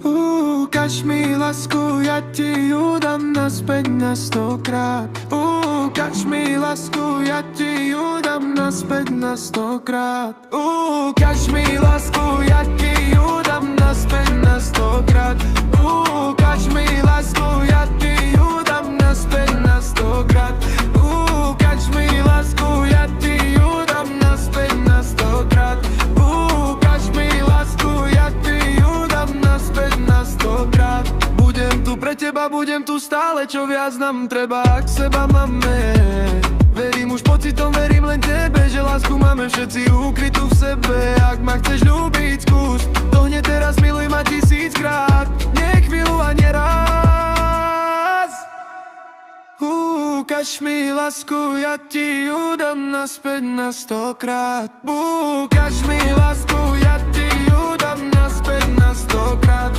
Ukaž mi lásku, ja ti ju dám naspäť na 100-krát. Ukaž mi lásku, ja ti ju dám naspäť na 100-krát. Ukaž mi lásku, ja ti ju dám naspäť na 100-krát. Ukaž mi lásku, ja ti ju dám naspäť na 100-krát. Ukaž mi lásku, ja ti ju dám naspäť na 100-krát. Ukaž mi lásku, ja ti ju dám naspäť na 100-krát. Budem tu pre teba, budem tu stále, čo viac nám treba, ak seba máme. Verím už pocitom, verím len tebe, že lásku máme všetci ukrytú v sebe. Ak ma chceš ľúbiť, skús to hneď teraz, miluj ma 1000-krát. Nie chvíľu a neraz. Ukaž mi lásku, ja ti ju dám naspäť na 100-krát. Ukaž mi lásku, ja ti ju dám naspäť na 100-krát.